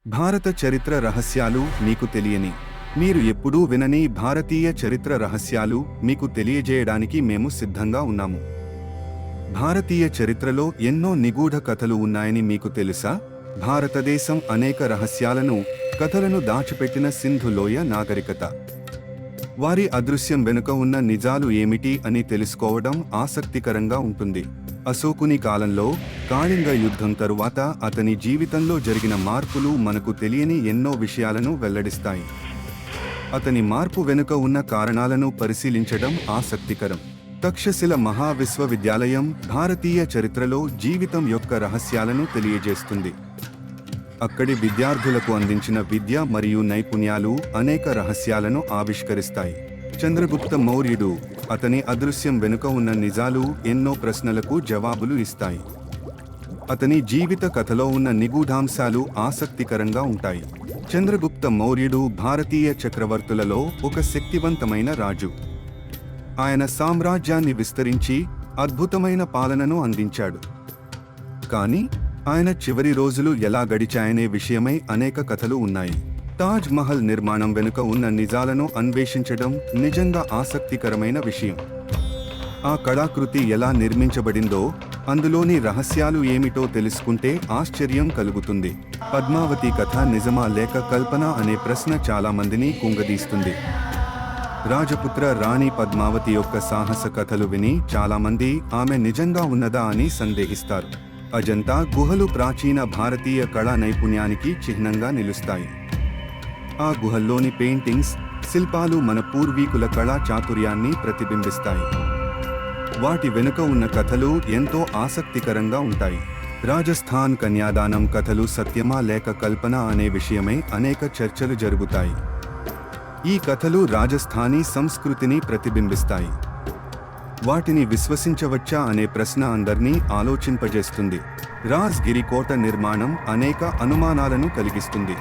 భారత చరిత్ర రహస్యాలు మీకు తెలియని, మీరు ఎప్పుడూ వినని భారతీయ చరిత్ర రహస్యాలు మీకు తెలియజేయడానికి మేము సిద్ధంగా ఉన్నాము. భారతీయ చరిత్రలో ఎన్నో నిగూఢ కథలు ఉన్నాయని మీకు తెలుసా? భారతదేశం అనేక రహస్యాలను, కథలను దాచిపెట్టిన సింధు లోయ నాగరికత. వారి అదృశ్యం వెనుక ఉన్న నిజాలు ఏమిటి అని తెలుసుకోవడం ఆసక్తికరంగా ఉంటుంది. అశోకుని కాలంలో కాళింగ యుద్ధం తరువాత అతని జీవితంలో జరిగిన మార్పులు మనకు తెలియని ఎన్నో విషయాలను వెల్లడిస్తాయి. అతని మార్పు వెనుక ఉన్న కారణాలను పరిశీలించడం ఆసక్తికరం. తక్షశిల మహావిశ్వవిద్యాలయం భారతీయ చరిత్రలో జీవితం యొక్క రహస్యాలను తెలియజేస్తుంది. అక్కడి విద్యార్థులకు అందించిన విద్య మరియు నైపుణ్యాలు అనేక రహస్యాలను ఆవిష్కరిస్తాయి. చంద్రగుప్త మౌర్యుడు, అతని అదృశ్యం వెనుక ఉన్న నిజాలు ఎన్నో ప్రశ్నలకు జవాబులు ఇస్తాయి. అతని జీవిత కథలో ఉన్న నిగూఢాంశాలు ఆసక్తికరంగా ఉంటాయి. చంద్రగుప్త మౌర్యుడు భారతీయ చక్రవర్తులలో ఒక శక్తివంతమైన రాజు. ఆయన సామ్రాజ్యాన్ని విస్తరించి అద్భుతమైన పాలనను అందించాడు. కానీ ఆయన చివరి రోజులు ఎలా గడిచాయనే విషయమై అనేక కథలు ఉన్నాయి. తాజ్ మహల్ నిర్మాణం వెనుక ఉన్న నిజాలను అన్వేషించడం నిజంగా ఆసక్తికరమైన విషయం. ఆ కళాకృతి ఎలా నిర్మించబడిందో, అందులోని రహస్యాలు ఏమిటో తెలుసుకుంటే ఆశ్చర్యం కలుగుతుంది. పద్మావతి కథ నిజమా లేక కల్పన అనే ప్రశ్న చాలా మందిని కుంగదీస్తుంది. రాజపుత్ర రాణి పద్మావతి యొక్క సాహస కథలు విని చాలామంది ఆమె నిజంగా ఉన్నదా అని సందేహిస్తారు. అజంతా గుహలు ప్రాచీన భారతీయ కళా నైపుణ్యానికి చిహ్నంగా నిలుస్తాయి. ఆ గుహల్లోని పెయింటింగ్స్, శిల్పాలు మన పూర్వీకుల కళా చాతుర్యాన్ని ప్రతిబింబిస్తాయి. వాటి వెనుక ఉన్న కథలు ఎంతో ఆసక్తికరంగా ఉంటాయి. రాజస్థాన్ కన్యాదానం కథలు సత్యమా లేక కల్పన అనే విషయమై అనేక చర్చలు జరుగుతాయి. ఈ కథలు రాజస్థానీ సంస్కృతిని ప్రతిబింబిస్తాయి. వాటిని విశ్వసించవచ్చా అనే ప్రశ్న అందర్నీ ఆలోచింపజేస్తుంది. రాజ్గిరి కోట నిర్మాణం అనేక అనుమానాలను కలిగిస్తుంది.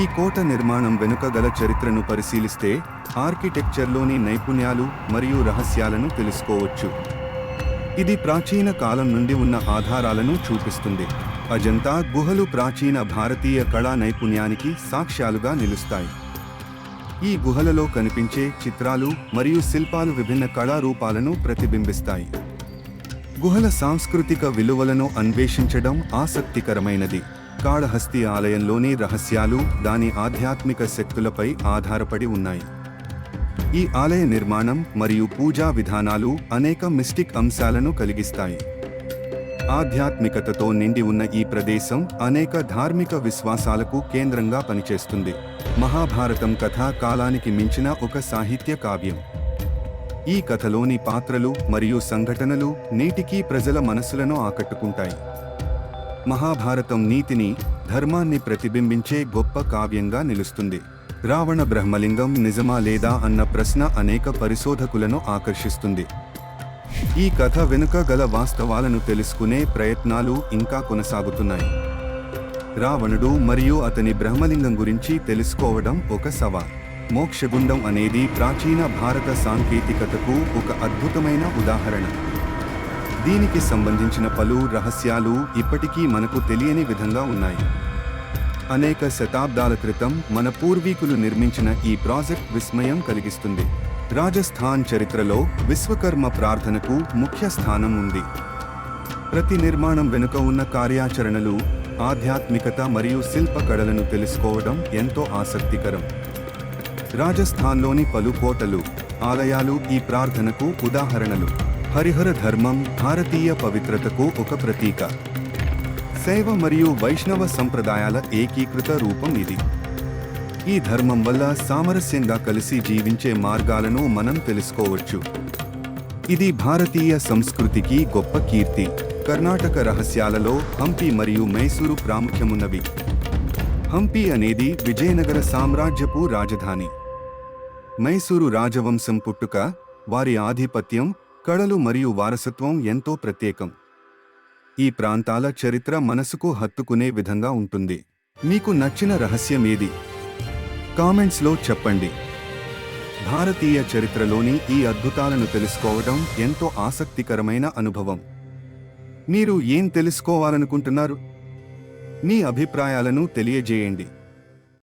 ఈ కోట నిర్మాణం వెనుక గల చరిత్రను పరిశీలిస్తే ఆర్కిటెక్చర్లోని నైపుణ్యాలు మరియు రహస్యాలను తెలుసుకోవచ్చు. ఇది ప్రాచీన కాలం నుండి ఉన్న ఆధారాలను చూపిస్తుంది. అజంతా గుహలు ప్రాచీన భారతీయ కళా నైపుణ్యానికి సాక్ష్యాలుగా నిలుస్తాయి. ఈ గుహలలో కనిపించే చిత్రాలు మరియు శిల్పాలు విభిన్న కళారూపాలను ప్రతిబింబిస్తాయి. గుహల సాంస్కృతిక విలువలను అన్వేషించడం ఆసక్తికరమైనది. కాళహస్తి ఆలయంలోని రహస్యాలు దాని ఆధ్యాత్మిక శక్తులపై ఆధారపడి ఉన్నాయి. ఈ ఆలయ నిర్మాణం మరియు పూజా విధానాలు అనేక మిస్టిక్ అంశాలను కలిగిస్తాయి. ఆధ్యాత్మికతతో నిండి ఉన్న ఈ ప్రదేశం అనేక ధార్మిక విశ్వాసాలకు కేంద్రంగా పనిచేస్తుంది. మహాభారతం కథ కాలానికి మించిన ఒక సాహిత్య కావ్యం. ఈ కథలోని పాత్రలు మరియు సంఘటనలు నేటికీ ప్రజల మనస్సులను ఆకట్టుకుంటాయి. మహాభారతం నీతిని, ధర్మాన్ని ప్రతిబింబించే గొప్ప కావ్యంగా నిలుస్తుంది. రావణ బ్రహ్మలింగం నిజమా లేదా అన్న ప్రశ్న అనేక పరిశోధకులను ఆకర్షిస్తుంది. ఈ కథ వెనుక గల వాస్తవాలను తెలుసుకునే ప్రయత్నాలు ఇంకా కొనసాగుతున్నాయి. రావణుడు మరియు అతని బ్రహ్మలింగం గురించి తెలుసుకోవడం ఒక సవాల్. మోక్షగుండం అనేది ప్రాచీన భారత సాంకేతికతకు ఒక అద్భుతమైన ఉదాహరణ. దీనికి సంబంధించిన పలు రహస్యాలు ఇప్పటికీ మనకు తెలియని విధంగా ఉన్నాయి. అనేక శతాబ్దాల క్రితం మన పూర్వీకులు నిర్మించిన ఈ ప్రాజెక్ట్ విస్మయం కలిగిస్తుంది. రాజస్థాన్ చరిత్రలో విశ్వకర్మ ప్రార్థనకు ముఖ్య స్థానం ఉంది. ప్రతి నిర్మాణం వెనుక ఉన్న కార్యాచరణలు, ఆధ్యాత్మికత మరియు శిల్పకళలను తెలుసుకోవడం ఎంతో ఆసక్తికరం. రాజస్థాన్లోని పలు కోటలు, ఆలయాలు ఈ ప్రార్థనకు ఉదాహరణలు. హరిహర ధర్మం భారతీయ పవిత్రతకు ఒక ప్రతీక. శైవ మరియు వైష్ణవ సంప్రదాయాల ఏకీకృత రూపం ఇది. ఈ ధర్మం వల్ల సామరస్యంగా కలిసి జీవించే మార్గాలను మనం తెలుసుకోవచ్చు. ఇది భారతీయ సంస్కృతికి గొప్ప కీర్తి. కర్ణాటక రహస్యాలలో హంపి మరియు మైసూరు ప్రాముఖ్యమున్నవి. హంపి అనేది విజయనగర సామ్రాజ్యపు రాజధాని. మైసూరు రాజవంశం పుట్టుక, వారి ఆధిపత్యం, కళలు మరియు వారసత్వం ఎంతో ప్రత్యేకం. ఈ ప్రాంతాల చరిత్ర మనసుకు హత్తుకునే విధంగా ఉంటుంది. మీకు నచ్చిన రహస్యం ఏది? కామెంట్స్లో చెప్పండి. భారతీయ చరిత్రలోని ఈ అద్భుతాలను తెలుసుకోవడం ఎంతో ఆసక్తికరమైన అనుభవం. మీరు ఏం తెలుసుకోవాలనుకుంటున్నారు? మీ అభిప్రాయాలను తెలియజేయండి.